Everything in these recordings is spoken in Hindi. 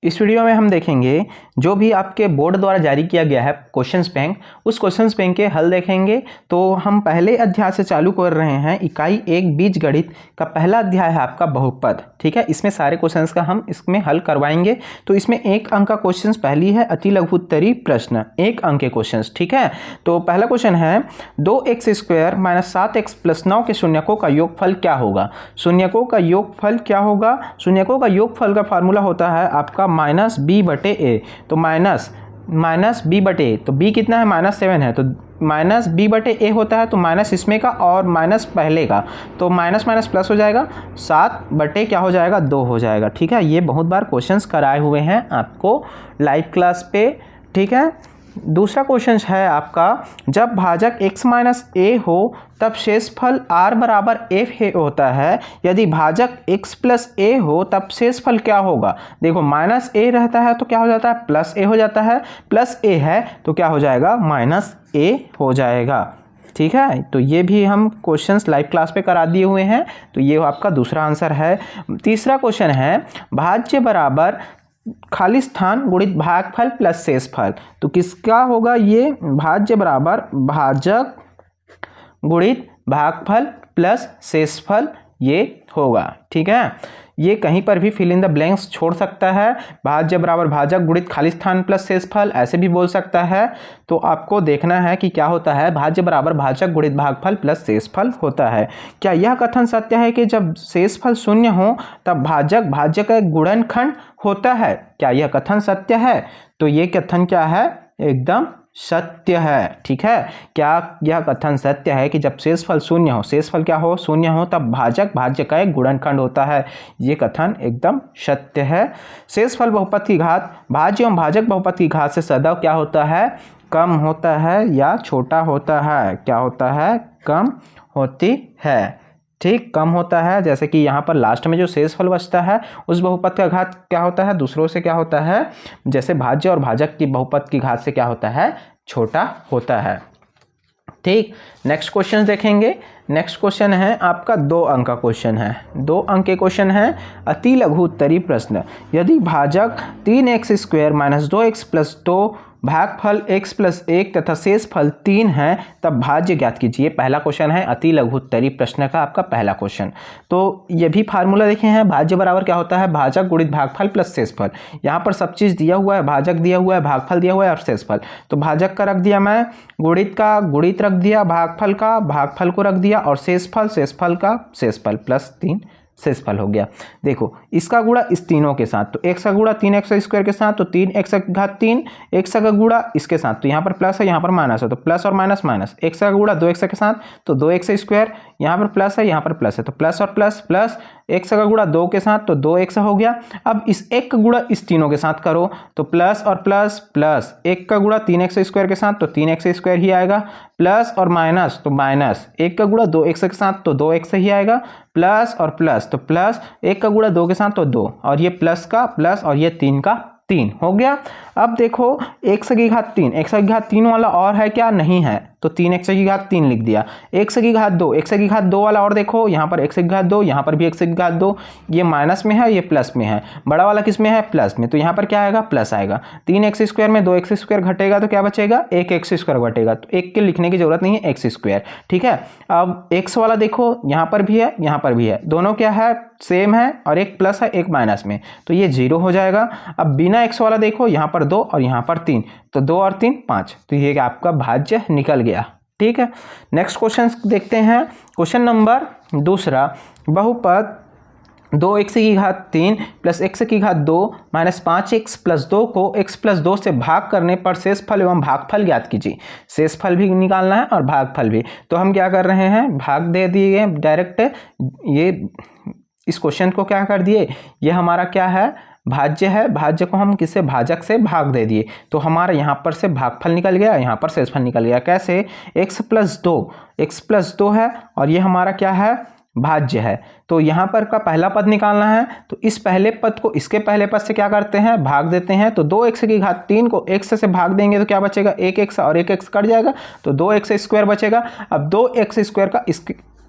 इस वीडियो में हम देखेंगे जो भी आपके बोर्ड द्वारा जारी किया गया है क्वेश्चंस बैंक, उस क्वेश्चंस बैंक के हल देखेंगे। तो हम पहले अध्याय से चालू कर रहे हैं। इकाई 1 बीजगणित का पहला अध्याय है आपका बहुपद। ठीक है, इसमें सारे क्वेश्चंस का हम इसमें हल करवाएंगे। तो इसमें 1 अंक का क्वेश्चन पहली है अति लघु उत्तरीय प्रश्न, 1 अंक के क्वेश्चन। ठीक है, तो पहला क्वेश्चन है 2x² - 7x + 9 के शून्यकों का योगफल क्या होगा। शून्यकों का योगफल क्या होगा? शून्यकों का योगफल का फार्मूला होता है आपका -b/a। तो माइनस b बटे, तो b कितना है? -7 है, तो -b/a होता है। तो माइनस इसमें का और माइनस पहले का, तो माइनस माइनस प्लस हो जाएगा, 7 बटे क्या हो जाएगा? 2 हो जाएगा। ठीक है, ये बहुत बार क्वेश्चंस कराए हुए हैं आपको लाइव क्लास पे। ठीक है, दूसरा क्वेश्चन है आपका जब भाजक x - a हो तब शेषफल r बराबर f होता है। यदि भाजक x + a हो तब शेषफल क्या होगा? देखो -a रहता है तो क्या हो जाता है? +a हो जाता है। +a है तो क्या हो जाएगा? -a हो जाएगा। ठीक है, तो ये भी हम क्वेश्चंस लाइव क्लास पे करा दिए हुए हैं। तो ये आपका दूसरा आंसर है। तीसरा क्वेश्चन है भाज्य बराबर खाली स्थान गुणित भागफल प्लस शेषफल। तो किसका होगा ये? भाज्य बराबर भाजक गुणित भागफल प्लस शेषफल ये होगा। ठीक है, ये कहीं पर भी फिल इन द ब्लैंक्स छोड़ सकता है। भाज्य बराबर भाजक गुणित खाली स्थान प्लस शेषफल ऐसे भी बोल सकता है। तो आपको देखना है कि क्या होता है। भाज्य बराबर भाजक गुणित भागफल प्लस शेषफल होता है। क्या यह कथन सत्य है कि जब शेषफल शून्य हो तब भाजक भाज्य का एक गुणनखंड होता है? क्या यह कथन सत्य है? तो ये कथन क्या है? एकदम सत्य है। ठीक है, क्या यह कथन सत्य है कि जब शेषफल शून्य हो, शेषफल क्या हो? शून्य हो, तब भाजक भाज्य का एक गुणनखंड होता है। ये कथन एकदम सत्य है। शेषफल बहुपद की घात भाज्य एवं भाजक बहुपद की घात से सदैव क्या होता है? कम होता है या छोटा होता है? क्या होता है? कम होती है। ठीक, कम होता है। जैसे कि यहाँ पर लास्ट में जो शेषफल बचता है उस बहुपद का घात क्या होता है? दूसरों से क्या होता है? जैसे भाज्य और भाजक की बहुपद की घात से क्या होता है? छोटा होता है। ठीक, नेक्स्ट क्वेश्चन देखेंगे। नेक्स्ट क्वेश्चन है आपका 2 अंक का क्वेश्चन है। 2 अंक के क्वेश्चन है अति लघु उत्तरीय प्रश्न। यदि भाजक 3x² - 2x + 2 भागफल x + 1 तथा शेषफल 3 है तब भाज्य ज्ञात कीजिए। पहला क्वेश्चन है अति लघु उत्तरीय प्रश्न का आपका पहला क्वेश्चन। तो ये भी फार्मूला देखे हैं। भाज्य बराबर क्या होता है? भाजक गुणित भागफल प्लस शेषफल। यहाँ पर सब चीज़ दिया हुआ है, भाजक दिया हुआ है, भागफल दिया हुआ है और शेषफल। तो भाजक का रख दिया मैं, गुणित का गुणित रख दिया, भागफल का भागफल को रख दिया और शेषफल का शेषफल +3 शेषफल हो गया। देखो इसका गुणा इस तीनों के साथ, तो x का गुणा 3x² के साथ, तो 3x की घात 3, x का गुणा इसके साथ, तो यहाँ पर प्लस है यहाँ पर माइनस है, तो प्लस और माइनस माइनस। x का गुणा 2x के साथ, तो 2x², यहाँ पर प्लस है यहाँ पर प्लस है, तो प्लस और प्लस प्लस। x का गुणा 2 के साथ, तो 2x हो गया। अब इस 1 का गुणा इस तीनों के साथ करो, तो प्लस और प्लस प्लस। 1 का गुणा 3x² के साथ, तो 3x² ही आएगा, प्लस और माइनस तो माइनस। 1 का गुणा 2x के साथ, तो 2x ही आएगा, प्लस और प्लस तो प्लस। 1 का गुणा 2 के साथ, तो 2, और ये प्लस का प्लस और ये 3 का 3 हो गया। अब देखो x की घात 3, x की घात 3 वाला और है क्या? नहीं है, तो 3x की घात 3 लिख दिया। x की घात 2, x की घात 2 वाला और देखो, यहाँ पर x की घात 2, यहाँ पर भी x की घात 2। ये माइनस में है, ये प्लस में है। बड़ा वाला किस में है? प्लस में, तो यहाँ पर क्या आएगा? प्लस आएगा। 3x² में 2x² घटेगा तो क्या बचेगा? 1x² घटेगा, तो 1 के लिखने की जरूरत नहीं है, x²। ठीक है, अब x वाला देखो यहाँ पर भी है यहाँ पर भी है, दोनों क्या है? सेम है, और एक प्लस है एक माइनस में, तो ये 0 हो जाएगा। अब बिना x वाला देखो, यहाँ पर 2 और यहाँ पर 3, तो 2 और 3 5, तो ये आपका भाज्य निकल गया। ठीक है, नेक्स्ट क्वेश्चन देखते हैं। क्वेश्चन नंबर दूसरा, बहुपद 2x की घात 3 + x की घात 2 - 5x + 2 को x + 2 से भाग करने पर शेषफल एवं भागफल ज्ञात कीजिए। शेषफल भी निकालना है और भागफल भी। तो हम क्या कर रहे हैं? भाग दे दिए डायरेक्ट। ये इस क्वेश्चन को क्या कर दिए? ये हमारा क्या है? भाज्य है। भाज्य को हम किससे? भाजक से भाग दे दिए, तो हमारा यहाँ पर से भागफल निकल गया, यहाँ पर शेषफल निकल गया। कैसे? x + 2 है और ये हमारा क्या है? भाज्य है। तो यहाँ पर का पहला पद निकालना है, तो इस पहले पद को इसके पहले पद से क्या करते हैं? भाग देते हैं। तो 2x की घात 3 को x से भाग देंगे तो क्या बचेगा? 1x और 1x कट जाएगा, तो 2x² बचेगा। अब 2x² का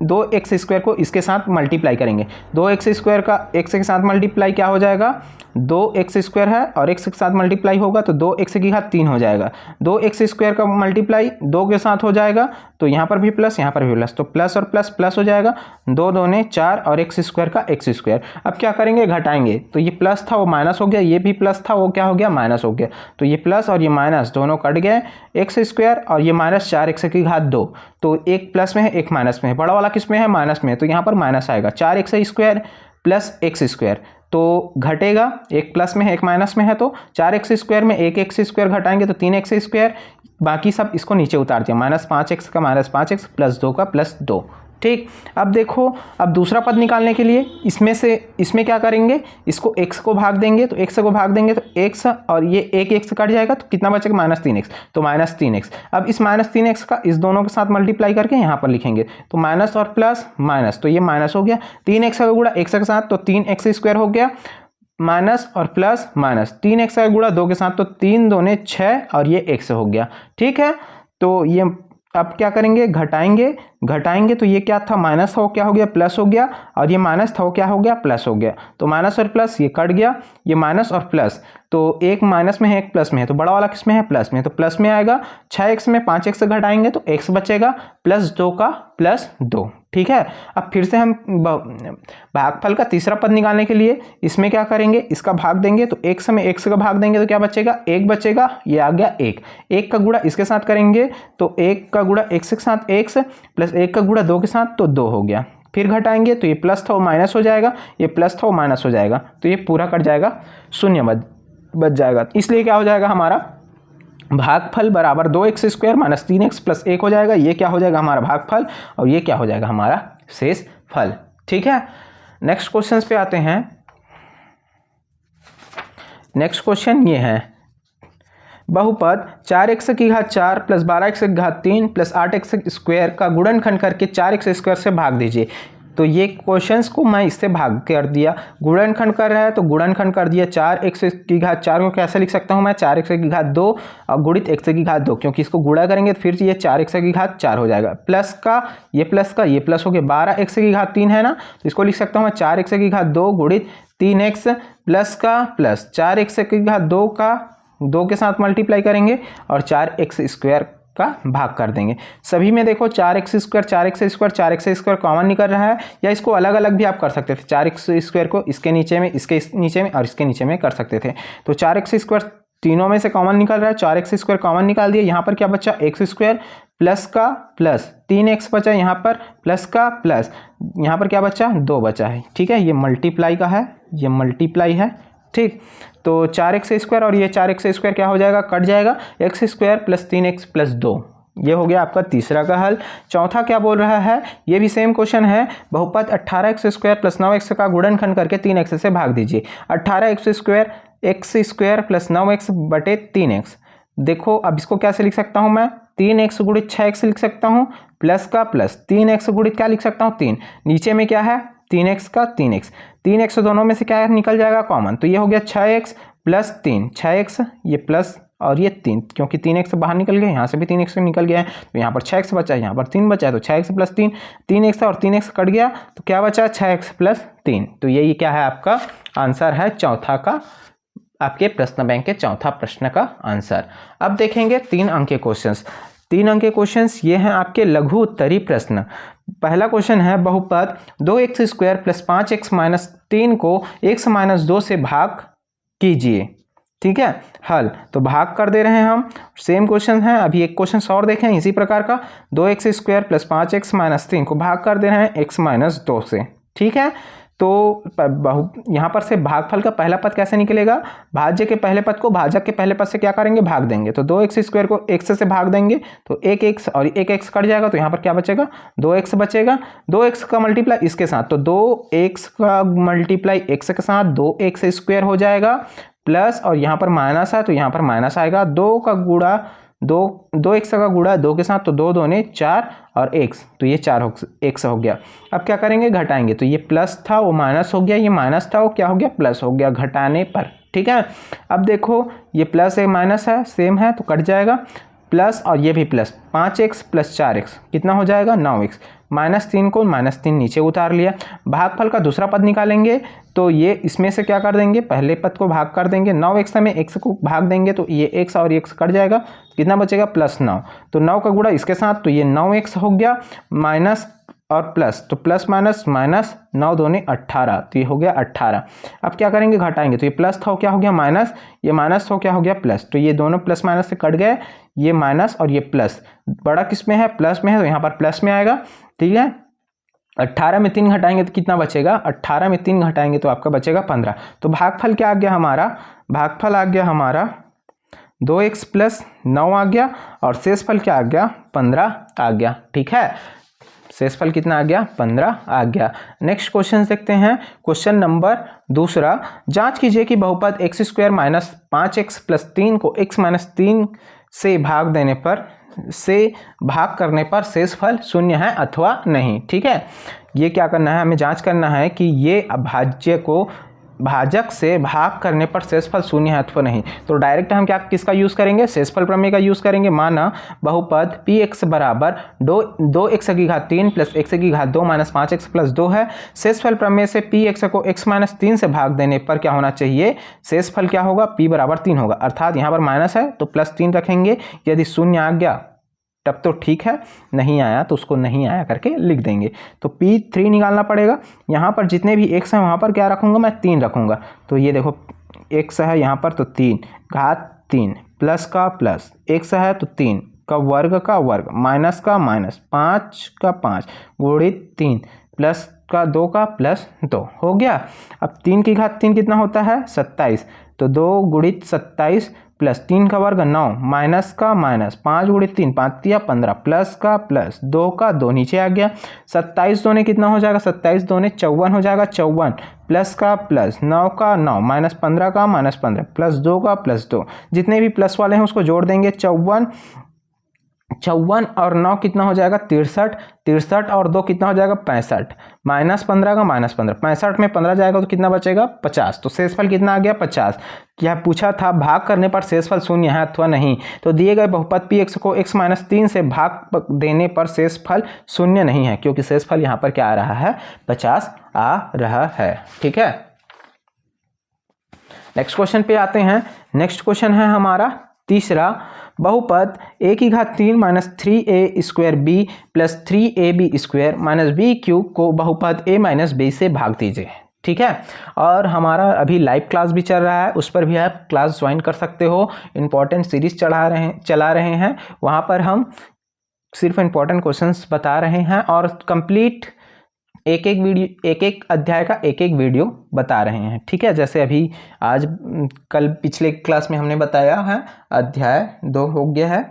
2x² को इसके साथ मल्टीप्लाई करेंगे, 2x² का x के साथ मल्टीप्लाई क्या हो जाएगा, 2x² है और x के साथ मल्टीप्लाई होगा तो 2x की घात 3 हो जाएगा, 2x² का मल्टीप्लाई 2 के साथ हो जाएगा तो यहाँ पर भी प्लस यहाँ पर भी प्लस, तो प्लस और प्लस प्लस हो जाएगा, 2 दूने 4 और x² का x²। अब क्या करेंगे, घटाएंगे, तो ये प्लस था वो माइनस हो गया, ये भी प्लस था वो क्या हो गया, माइनस हो गया, तो ये प्लस और ये माइनस दोनों कट गए, x² और ये माइनस 4x की घात 2, तो एक प्लस में है एक माइनस में है, बड़ा वाला किस में है, माइनस में है, तो यहाँ पर माइनस आएगा, 4x² प्लस x², तो घटेगा, एक प्लस में है एक माइनस में है, तो 4x² में एक x² घटाएंगे तो 3x², बाकी सब इसको नीचे उतार दिया, -5x का -5x प्लस 2 का प्लस 2। ठीक, अब देखो, अब दूसरा पद निकालने के लिए इसमें क्या करेंगे, इसको x को भाग देंगे, तो x को भाग देंगे तो x और ये एक x कट जाएगा तो कितना बचेगा, -3x, तो -3x। अब इस -3x का इस दोनों के साथ मल्टीप्लाई करके यहाँ पर लिखेंगे, तो माइनस और प्लस माइनस, तो ये माइनस हो गया, 3x का गुणा x के साथ तो 3x² हो गया, माइनस और प्लस माइनस, 3x का गुणा 2 के साथ तो 3 दूने 6 और ये x हो गया। ठीक है, तो ये अब क्या करेंगे, घटाएंगे तो ये क्या था, माइनस था वो क्या हो गया, प्लस हो गया, और ये माइनस था वो क्या हो गया, प्लस हो गया, तो माइनस और प्लस ये कट गया, ये माइनस और प्लस, तो एक माइनस में है एक प्लस में है, तो बड़ा वाला किस में है, प्लस में, तो प्लस में आएगा, 6x में 5x घटाएंगे तो x बचेगा, प्लस 2 का प्लस 2। ठीक है, अब फिर से हम भागफल का तीसरा पद निकालने के लिए इसमें क्या करेंगे, इसका भाग देंगे, तो x में x का भाग देंगे तो क्या बचेगा, 1 बचेगा, ये आ गया 1 का गुणा इसके साथ करेंगे तो 1 का गुणा x के साथ x प्लस 1 का गुणा 2 के साथ तो 2 हो गया, फिर घटाएंगे तो ये प्लस था वो माइनस हो जाएगा, ये प्लस था वो माइनस हो जाएगा, तो ये पूरा कट जाएगा, शून्य बच जाएगा, इसलिए क्या हो जाएगा, हमारा भागफल बराबर 2x² माइनस 3x प्लस 1 हो जाएगा, ये क्या हो जाएगा हमारा भागफल और ये क्या हो जाएगा हमारा शेष फल। ठीक है, नेक्स्ट क्वेश्चन पे आते हैं। नेक्स्ट क्वेश्चन ये है, बहुपद 4x की घात 4 प्लस 12x की घात 3 प्लस 8x² का गुणनखंड करके 4x² से भाग दीजिए। तो ये क्वेश्चंस को मैं इससे भाग कर दिया, गुणनखंड कर रहा है तो गुणनखंड कर दिया, 4x की घात 4 को कैसे लिख सकता हूँ मैं, 4x की घात 2 और गुणित x की घात 2, क्योंकि इसको गुणा करेंगे तो फिर ये 4x की घात 4 हो जाएगा, प्लस का ये प्लस हो गया, 12x की घात 3 है ना, तो इसको लिख सकता हूँ मैं 4x की घात 2 गुणित 3x प्लस का प्लस 4x की घात 2 का 2 के साथ मल्टीप्लाई करेंगे और 4x² का भाग कर देंगे। सभी में देखो 4x² कॉमन निकल रहा है, या इसको अलग अलग भी आप कर सकते थे, 4x² को इसके नीचे में, इसके नीचे में और इसके नीचे में कर सकते थे, तो 4x² तीनों में से कॉमन निकल रहा है, 4x² कॉमन निकाल दिया, यहाँ पर क्या बचा, x² प्लस का प्लस 3x बचा, यहाँ पर प्लस का प्लस, यहाँ पर क्या बचा, 2 बचा है। ठीक है, ये मल्टीप्लाई का है, ये मल्टीप्लाई है। ठीक, तो 4x² और ये 4x² क्या हो जाएगा, कट जाएगा, x² प्लस 3x प्लस 2, ये हो गया आपका तीसरा का हल। चौथा क्या बोल रहा है, ये भी सेम क्वेश्चन है, बहुपद 18x² प्लस 9x का गुणनखंड करके 3x से भाग दीजिए। 18x² प्लस 9x बटे 3x, देखो अब इसको कैसे लिख सकता हूँ मैं, 3x गुणित 6x लिख सकता हूँ, प्लस का प्लस 3x गुणित क्या लिख सकता हूँ, 3, नीचे में क्या है 3x का 3x दोनों में से क्या निकल जाएगा कॉमन, तो ये हो गया 6x प्लस 3, 6x ये प्लस और ये 3, क्योंकि 3x बाहर निकल गया, यहाँ से भी 3x निकल गया है, तो यहाँ पर 6x बचा है, यहाँ पर 3 बचा है, तो 6x प्लस 3, 3x और 3x कट गया, तो क्या बचा 6x प्लस 3, तो यही क्या है आपका आंसर है चौथा का, आपके प्रश्न बैंक के चौथा प्रश्न का आंसर। अब देखेंगे 3 अंक के क्वेश्चंस। 3 अंक के क्वेश्चंस ये हैं आपके लघु उत्तरी प्रश्न। पहला क्वेश्चन है, बहुपद 2x² प्लस 5x माइनस 3 को x माइनस 2 से भाग कीजिए। ठीक है, हल तो भाग कर दे रहे हैं हम, सेम क्वेश्चन है। अभी एक क्वेश्चन और देखें इसी प्रकार का, 2x² प्लस 5x माइनस 3 को भाग कर दे रहे हैं x माइनस 2 से। ठीक है, तो यहाँ पर से भागफल का पहला पद कैसे निकलेगा, भाज्य के पहले पद को भाजक के पहले पद से क्या करेंगे, भाग देंगे, तो 2x² को x से भाग देंगे तो 1x और 1x कट जाएगा, तो यहाँ पर क्या बचेगा 2x बचेगा, 2x का मल्टीप्लाई इसके साथ, तो 2x का मल्टीप्लाई x के साथ 2x² हो जाएगा, प्लस और यहाँ पर माइनस है तो यहाँ पर माइनस आएगा, 2 का गुणा 2x का गुणा 2 के साथ, तो 2 दूने 4 और x, तो ये 4x हो गया। अब क्या करेंगे, घटाएंगे, तो ये प्लस था वो माइनस हो गया, ये माइनस था वो क्या हो गया, प्लस हो गया घटाने पर। ठीक है, अब देखो ये प्लस है माइनस है सेम है तो कट जाएगा, प्लस और ये भी प्लस, 5x प्लस 4x कितना हो जाएगा 9x, -3 को -3 नीचे उतार लिया। भागफल का दूसरा पद निकालेंगे तो ये इसमें से क्या कर देंगे, पहले पद को भाग कर देंगे। 9x में x को भाग देंगे तो ये x और x कट जाएगा, कितना बचेगा +9। तो 9 का गुणा इसके साथ तो ये 9x हो गया, माइनस और प्लस, तो प्लस माइनस माइनस, 9 दूनी 18, तो ये हो गया 18। अब क्या करेंगे, घटाएंगे तो ये प्लस था क्या हो गया माइनस, ये माइनस हो क्या हो गया प्लस, तो ये दोनों प्लस माइनस से कट गए, ये माइनस और ये प्लस। बड़ा किस में है, प्लस में है, तो यहाँ पर प्लस में आएगा। ठीक है, 18 में 3 घटाएंगे तो कितना बचेगा, 18 में 3 घटाएंगे तो आपका बचेगा 15। तो भागफल क्या आ गया हमारा, भागफल आ गया हमारा 2x + 9 आ गया, और शेषफल क्या आ गया, 15 आ गया। ठीक है, शेषफल कितना आ गया, 15 आ गया। नेक्स्ट क्वेश्चन देखते हैं, क्वेश्चन नंबर दूसरा। जांच कीजिए कि बहुपद x² - 5x + 3 को x - 3 से भाग करने पर शेषफल 0 है अथवा नहीं। ठीक है, ये क्या करना है, हमें जांच करना है कि ये अभाज्य को भाजक से भाग करने पर शेषफल 0 है अथवा नहीं। तो डायरेक्ट हम क्या किसका यूज़ करेंगे, शेषफल प्रमेय का यूज़ करेंगे। माना बहुपद px बराबर 2x की घात 3 + x की घात 2 - 5x + 2 है। शेषफल प्रमेय से px को x - 3 से भाग देने पर क्या होना चाहिए, शेषफल क्या होगा, p बराबर 3 होगा। अर्थात यहाँ पर माइनस है तो +3 रखेंगे, यदि 0 आ गया तब तो ठीक है, नहीं आया तो उसको नहीं आया करके लिख देंगे। तो P3 निकालना पड़ेगा। यहाँ पर जितने भी x हैं वहाँ पर क्या रखूँगा, मैं 3 रखूँगा। तो ये देखो x है यहाँ पर, तो 3 घात 3 प्लस का प्लस, x है तो 3 का वर्ग माइनस का माइनस, 5 का 5 गुणित 3 प्लस का 2 का प्लस 2 हो गया। अब 3 की घात 3 कितना होता है, 27, तो 2 गुणित 27 प्लस 3 का वर्ग 9 माइनस का माइनस, 5 गुणित 3 5 या 15 प्लस का प्लस 2 का 2 नीचे आ गया। 27 दूने कितना हो जाएगा, 27 दूने 54 हो जाएगा, 54 प्लस का प्लस 9 का 9 माइनस 15 का माइनस 15 प्लस 2 का प्लस 2, जितने भी प्लस वाले हैं उसको जोड़ देंगे। 54 और 9 कितना हो जाएगा, 63, 63 और 2 कितना हो जाएगा, 65, माइनस 15 का माइनस 15, 65 में 15 जाएगा तो कितना बचेगा, 50। तो शेषफल कितना आ गया, 50। क्या पूछा था, भाग करने पर शेषफल 0 है अथवा नहीं। तो दिए गए बहुपद px को x - 3 से भाग देने पर शेषफल 0 नहीं है, क्योंकि शेषफल यहाँ पर क्या आ रहा है, 50 आ रहा है। ठीक है, नेक्स्ट क्वेश्चन पे आते हैं। नेक्स्ट क्वेश्चन है हमारा तीसरा। बहुपद a की घात 3 - 3a² b + 3ab² - b³ को बहुपद a - b से भाग दीजिए। ठीक है, और हमारा अभी लाइव क्लास भी चल रहा है, उस पर भी आप क्लास ज्वाइन कर सकते हो। इम्पॉर्टेंट सीरीज चला रहे हैं, वहाँ पर हम सिर्फ इम्पॉर्टेंट क्वेश्चंस बता रहे हैं और कंप्लीट एक अध्याय का एक वीडियो बता रहे हैं। ठीक है, जैसे अभी आज कल पिछले क्लास में हमने बताया है अध्याय 2 हो गया है,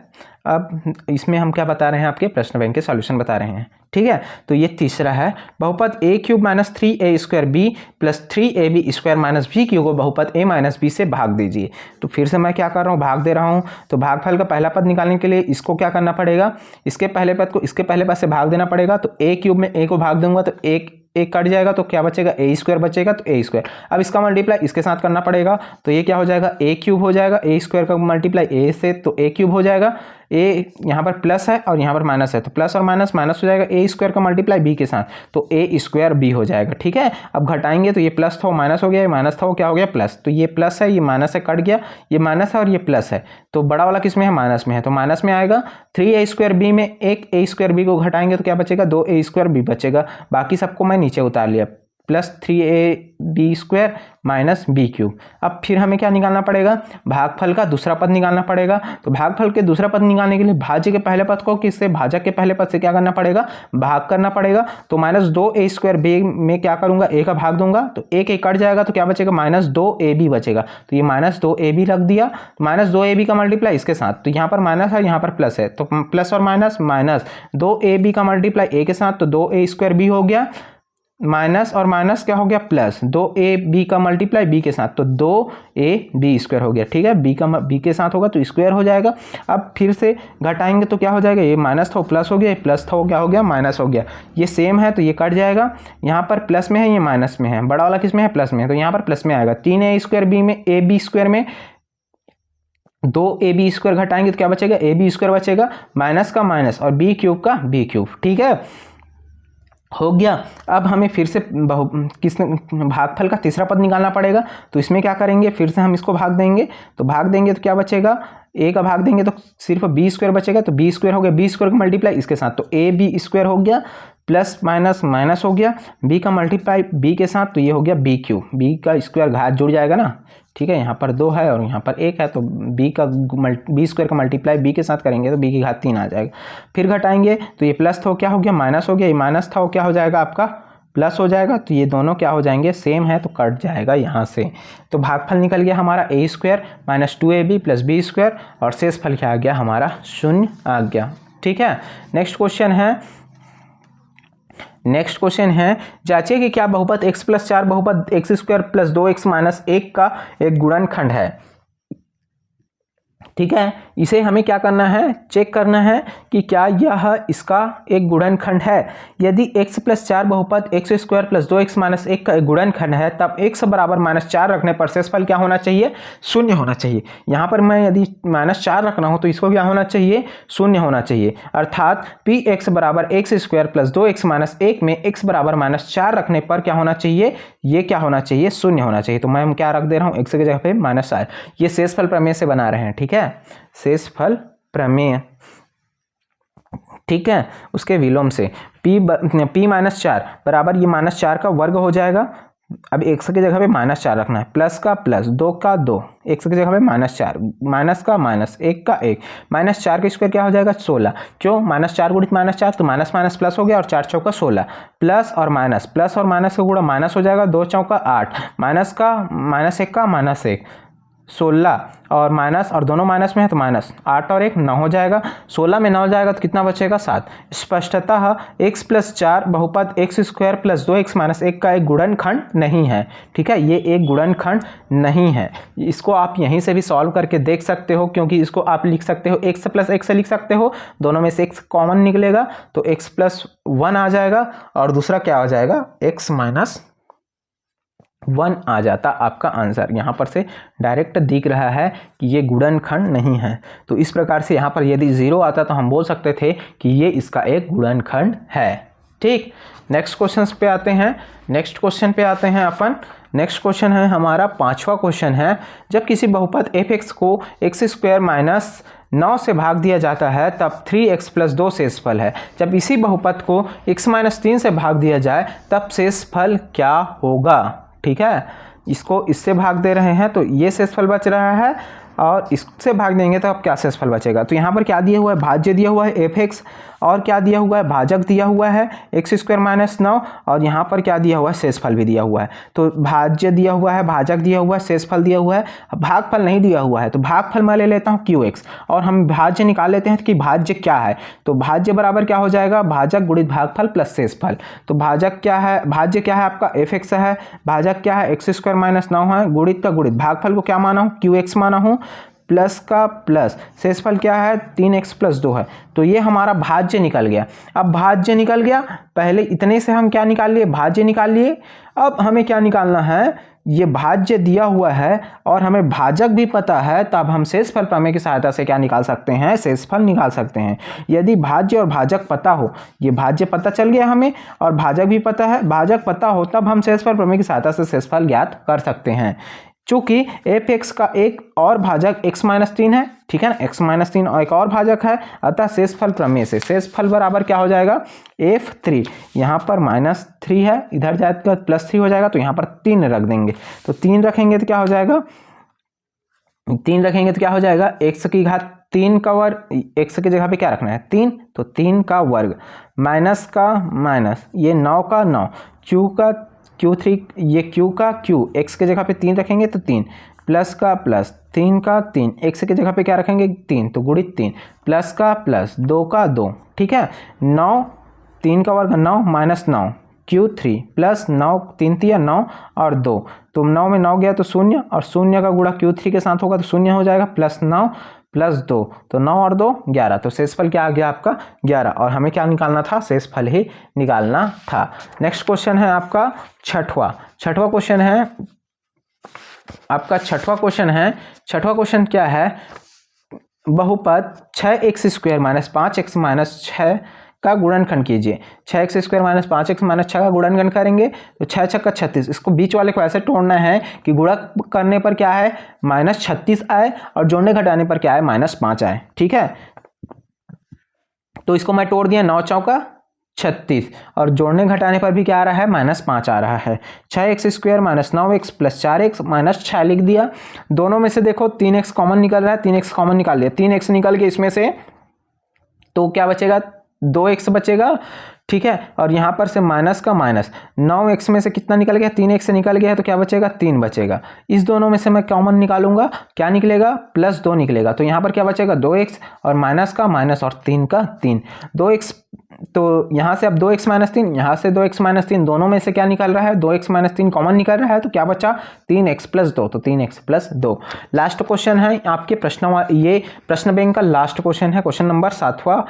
अब इसमें हम क्या बता रहे हैं, आपके प्रश्न बैंक के सॉल्यूशन बता रहे हैं। ठीक है, तो ये तीसरा है, बहुपद a³ - 3a² b + 3ab² - b³ को बहुपद a - b से भाग दीजिए। तो फिर से मैं क्या कर रहा हूँ, भाग दे रहा हूँ। तो भागफल का पहला पद निकालने के लिए इसको क्या करना पड़ेगा, इसके पहले पद को इसके पहले पद से भाग देना पड़ेगा। तो a³ में a को भाग दूंगा तो एक कट जाएगा, तो क्या बचेगा, a² बचेगा, तो a²। अब इसका मल्टीप्लाई इसके साथ करना पड़ेगा, तो ये क्या हो जाएगा, a³ हो जाएगा, a² का मल्टीप्लाई a से तो a³ हो जाएगा। a यहाँ पर प्लस है और यहाँ पर माइनस है, तो प्लस और माइनस माइनस हो जाएगा, a² का मल्टीप्लाई b के साथ, तो a² b हो जाएगा। ठीक है, अब घटाएंगे तो ये प्लस था वो माइनस हो गया, ये माइनस था वो क्या हो गया प्लस, तो ये प्लस है ये माइनस है, कट गया, ये माइनस है और ये प्लस है, तो बड़ा वाला किस में है, माइनस में है, तो माइनस में आएगा। 3a² b में एक a² b को घटाएंगे तो क्या बचेगा, 2a² b बचेगा। बाकी सबको मैं नीचे उतार लिया, प्लस 3ab² - b³। अब फिर हमें क्या निकालना पड़ेगा, भागफल का दूसरा पद निकालना पड़ेगा। तो भागफल के दूसरा पद निकालने के लिए भाज्य के पहले पद को किससे, भाजक के पहले पद से क्या करना पड़ेगा, भाग करना पड़ेगा। तो -2a² b में क्या करूंगा, a का भाग दूंगा, तो एक कट जाएगा, तो क्या बचेगा, -2ab बचेगा। तो ये -2ab रख दिया, -2ab का मल्टीप्लाई इसके साथ, तो यहाँ पर माइनस है यहाँ पर प्लस है, तो प्लस और माइनस माइनस, 2ab का मल्टीप्लाई a के साथ, तो 2a² b हो गया, माइनस और माइनस क्या हो गया प्लस, 2ab का मल्टीप्लाई b के साथ, तो 2ab² हो गया। ठीक है, b के साथ होगा तो स्क्वायर हो जाएगा। अब फिर से घटाएंगे तो क्या हो जाएगा, ये माइनस था वो प्लस हो गया, ये प्लस था वो क्या हो गया माइनस हो गया, ये सेम है तो ये कट जाएगा। यहाँ पर प्लस में है, ये माइनस में है, बड़ा वाला किस में है, प्लस में है, तो यहाँ पर प्लस में आएगा। 3a² b में ab² में 2ab² घटाएंगे तो क्या बचेगा, ab² बचेगा, माइनस का माइनस और b³ का b³। ठीक है, हो गया। अब हमें फिर से भागफल का तीसरा पद निकालना पड़ेगा। तो इसमें क्या करेंगे, फिर से हम इसको भाग देंगे। तो भाग देंगे तो क्या बचेगा, ए का भाग देंगे तो सिर्फ बी स्क्वायर बचेगा। तो बी स्क्वायर हो गया, बी स्क्वायर का मल्टीप्लाई इसके साथ तो ए बी स्क्वायर हो गया, प्लस माइनस माइनस हो गया, बी का मल्टीप्लाई बी के साथ तो ये हो गया बी क्यू, बी का स्क्वायर घात जुड़ जाएगा ना, ठीक है। यहाँ पर 2 है और यहाँ पर 1 है, तो बी स्क्वायर का मल्टीप्लाई बी के साथ करेंगे तो बी की घात 3 आ जाएगा। फिर घटाएंगे तो ये प्लस था, क्या हो गया माइनस हो गया, ये माइनस था वो क्या हो जाएगा आपका प्लस हो जाएगा। तो ये दोनों क्या हो जाएंगे, सेम है तो कट जाएगा यहाँ से। तो भागफल निकल गया हमारा A square minus 2ab plus B square, और शेष फल क्या आ गया हमारा 0 आ गया, ठीक है। नेक्स्ट क्वेश्चन है जांचिए कि क्या बहुपद x + 4 बहुपद x² + 2x - 1 का एक गुणनखंड है, ठीक है। इसे हमें क्या करना है, चेक करना है कि क्या यह इसका एक गुणनखंड है। यदि x + 4 बहुपद x² + 2x - 1 का एक गुणनखंड है तब x बराबर -4 रखने पर शेषफल क्या होना चाहिए, 0 होना चाहिए। यहाँ पर मैं यदि -4 रखना हो तो इसको क्या होना चाहिए, 0 होना चाहिए। अर्थात px बराबर x² + 2x - 1 में x बराबर -4 रखने पर क्या होना चाहिए, ये क्या होना चाहिए, 0 होना चाहिए। तो मैं क्या रख दे रहा हूँ, x की जगह पे -4। ये शेषफल प्रमेय से बना रहे हैं, ठीक है, शेषफल प्रमेय, ठीक है। उसके विलोम से p -4 बराबर ये -4 का वर्ग हो जाएगा। अब x की जगह पे -4 रखना है, प्लस का प्लस 2 का 2, x की जगह पे -4 माइनस का माइनस 1 का 1, -4 का स्क्वायर क्या हो जाएगा 16। क्यों, -4 गुणित -4 तो माइनस माइनस प्लस हो गया और 4 चौका 16, प्लस और माइनस का गुणा माइनस हो जाएगा, 2 चौका 8, माइनस का -1 का -1 16 और माइनस, और दोनों माइनस में है तो माइनस 8 और 1 9 हो जाएगा, 16 में 9 हो जाएगा तो कितना बचेगा 7। स्पष्टतः x + 4 बहुपद x² + 2x - 1 का एक गुणनखंड नहीं है, ठीक है, ये एक गुणनखंड नहीं है। इसको आप यहीं से भी सॉल्व करके देख सकते हो, क्योंकि इसको आप लिख सकते हो x + x से लिख सकते हो, दोनों में से x कॉमन निकलेगा तो x + 1 आ जाएगा और दूसरा क्या आ जाएगा x - 1 आ जाता आपका आंसर। यहाँ पर से डायरेक्ट दिख रहा है कि ये गुणनखंड नहीं है। तो इस प्रकार से यहाँ पर यदि 0 आता तो हम बोल सकते थे कि ये इसका एक गुणनखंड है, ठीक। नेक्स्ट क्वेश्चन पे आते हैं, नेक्स्ट क्वेश्चन है हमारा 5वां क्वेश्चन है। जब किसी बहुपद f(x) को x² - 9 से भाग दिया जाता है तब 3x + 2 शेषफल है। जब इसी बहुपद को x - 3 से भाग दिया जाए तब शेषफल क्या होगा, ठीक है। इसको इससे भाग दे रहे हैं तो ये शेषफल बच रहा है, और इससे भाग देंगे तो अब क्या शेषफल बचेगा। तो यहाँ पर क्या दिया हुआ है, भाज्य दिया हुआ है f(x), और क्या दिया हुआ है, भाजक दिया हुआ है x² - 9, और यहाँ पर क्या दिया हुआ है, शेषफल भी दिया हुआ है। तो भाज्य दिया हुआ है, भाजक दिया हुआ है, शेषफल दिया हुआ है, भागफल नहीं दिया हुआ है। तो भागफल मैं ले लेता हूँ qx, और हम भाज्य निकाल लेते हैं कि भाज्य क्या है। तो भाज्य बराबर क्या हो जाएगा, भाजक गुणित भागफल प्लस शेषफल। तो भाजक क्या है, भाज्य क्या है आपका f(x) है, भाजक क्या है x² - 9 है, गुणित का गुणित, भागफल को क्या माना हूँ qx माना हूँ, प्लस का प्लस, शेषफल क्या है 3x + 2 है। तो ये हमारा भाज्य निकल गया। अब भाज्य निकल गया, पहले इतने से हम क्या निकाल लिए, भाज्य निकाल लिए। अब हमें क्या निकालना है, ये भाज्य दिया हुआ है और हमें भाजक भी पता है, तब हम शेषफल प्रमेय की सहायता से क्या निकाल सकते हैं, शेषफल निकाल सकते हैं। यदि भाज्य और भाजक पता हो, ये भाज्य पता चल गया हमें और भाजक भी पता है, भाजक पता हो तब हम शेषफल प्रमेय की सहायता से शेषफल ज्ञात कर सकते हैं। चूंकि f(x) का एक और भाजक x - 3 है, ठीक है ना, x - 3 और एक और भाजक है, अतः शेषफल प्रमेय से शेषफल बराबर क्या हो जाएगा f3। यहाँ पर -3 है, इधर जाएगा +3 हो जाएगा, तो यहाँ पर 3 रख देंगे। तो 3 रखेंगे तो क्या हो जाएगा, 3 रखेंगे तो क्या हो जाएगा, x की घात 3 का वर्ग, x की जगह पे क्या रखना है 3, तो 3 का वर्ग, माइनस का माइनस, ये 9 का 9, q का q3, ये q का q, x की जगह पे 3 रखेंगे तो 3, प्लस का प्लस, 3 का 3, x की जगह पे क्या रखेंगे 3, तो गुणित 3, प्लस का प्लस, 2 का 2, ठीक है। 9, 3 का वर्ग 9 माइनस 9, q3 प्लस 9, 3 तिया 9 और 2, तो 9 में 9 गया तो 0, और 0 का गुणा q3 के साथ होगा तो 0 हो जाएगा, प्लस 9 प्लस 2, तो 9 और 2 11, तो शेषफल क्या आ गया आपका 11, और हमें क्या निकालना था, शेषफल ही निकालना था। नेक्स्ट क्वेश्चन है आपका छठवां क्वेश्चन है आपका, छठवां क्वेश्चन क्या है, बहुपद 6x² - 5x - 6 का गुणनखंड कीजिए। 6x² माइनस 5x माइनस 6 का गुणनखंड करेंगे तो 6 छक्का 36। इसको बीच वाले को ऐसे तोड़ना है कि गुणा करने पर क्या है -36 आए और जोड़ने घटाने पर क्या है -5 आए। ठीक है, तो इसको मैं तोड़ दिया, 9 चौका 36 और जोड़ने घटाने पर भी क्या आ रहा है -5 आ रहा है। 6x² minus 9x plus 4x minus 6 लिख दिया। दोनों में से देखो 3x कॉमन निकल रहा है, 3x कॉमन निकाल दिया, 3x निकल के इसमें से तो क्या बचेगा 2x बचेगा। ठीक है, और यहां पर से माइनस का माइनस, 9x में से कितना निकल गया 3x से निकल गया, तो क्या बचेगा 3 बचेगा। इस दोनों में से मैं कॉमन निकालूंगा, क्या निकलेगा +2 निकलेगा। तो यहां पर क्या बचेगा 2x और माइनस का माइनस और 3 का 3, 2x। तो यहां से अब 2x माइनस 3, यहां से 2x माइनस 3, दोनों में से क्या निकल रहा है 2x माइनस 3 कॉमन निकल रहा है, तो क्या बचा 3x + 2, तो 3x + 2। लास्ट क्वेश्चन है आपके ये प्रश्न बैंक का लास्ट क्वेश्चन है, क्वेश्चन नंबर 7वां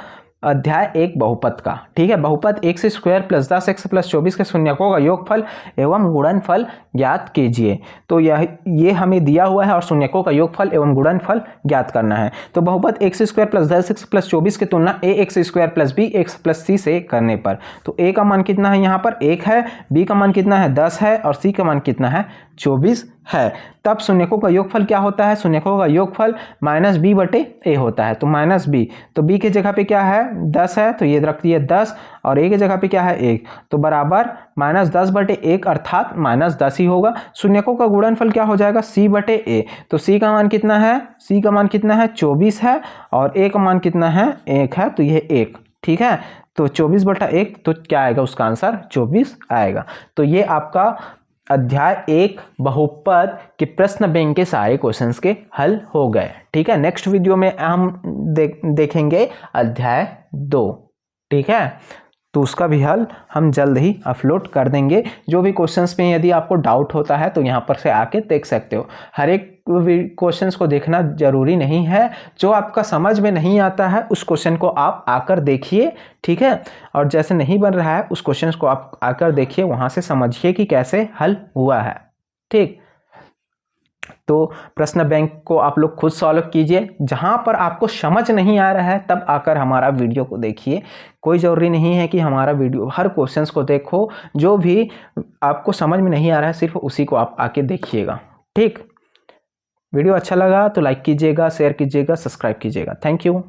अध्याय 1 बहुपद का। ठीक है, बहुपद x² + 10x + 24 के शून्यकों का योगफल एवं गुणनफल ज्ञात कीजिए। तो ये हमें दिया हुआ है और शून्यकों का योगफल एवं गुणनफल ज्ञात करना है। तो बहुपद x² + 10x + 24 की तुलना ax² + bx + c से करने पर, तो a का मान कितना है यहाँ पर 1 है, b का मान कितना है 10 है और c का मान कितना है 24 है। तब शून्यकों का योगफल क्या होता है, शून्यकों का योगफल -b/a होता है। तो -b, तो b की जगह पे क्या है 10 है, तो ये रख दिए 10 और a की जगह पे क्या है 1, तो बराबर -10/1 अर्थात -10 ही होगा। शून्यकों का गुणनफल क्या हो जाएगा c/a, तो c का मान कितना है 24 है और a का मान कितना है 1 है, तो ये 1। ठीक है, तो 24/1, तो क्या आएगा उसका आंसर 24 आएगा। तो ये आपका अध्याय 1 बहुपद के प्रश्न बैंक के सारे क्वेश्चंस के हल हो गए। ठीक है, नेक्स्ट वीडियो में हम देखेंगे अध्याय 2। ठीक है, तो उसका भी हल हम जल्द ही अपलोड कर देंगे। जो भी क्वेश्चंस में यदि आपको डाउट होता है तो यहाँ पर से आके देख सकते हो। हर एक क्वेश्चंस को देखना जरूरी नहीं है, जो आपका समझ में नहीं आता है उस क्वेश्चन को आप आकर देखिए। ठीक है, और जैसे नहीं बन रहा है उस क्वेश्चन को आप आकर देखिए, वहाँ से समझिए कि कैसे हल हुआ है। ठीक, तो प्रश्न बैंक को आप लोग खुद सॉल्व कीजिए। जहां पर आपको समझ नहीं आ रहा है तब आकर हमारा वीडियो को देखिए। कोई ज़रूरी नहीं है कि हमारा वीडियो हर क्वेश्चंस को देखो, जो भी आपको समझ में नहीं आ रहा है सिर्फ उसी को आप आके देखिएगा। ठीक, वीडियो अच्छा लगा तो लाइक कीजिएगा, शेयर कीजिएगा, सब्सक्राइब कीजिएगा। Thank you.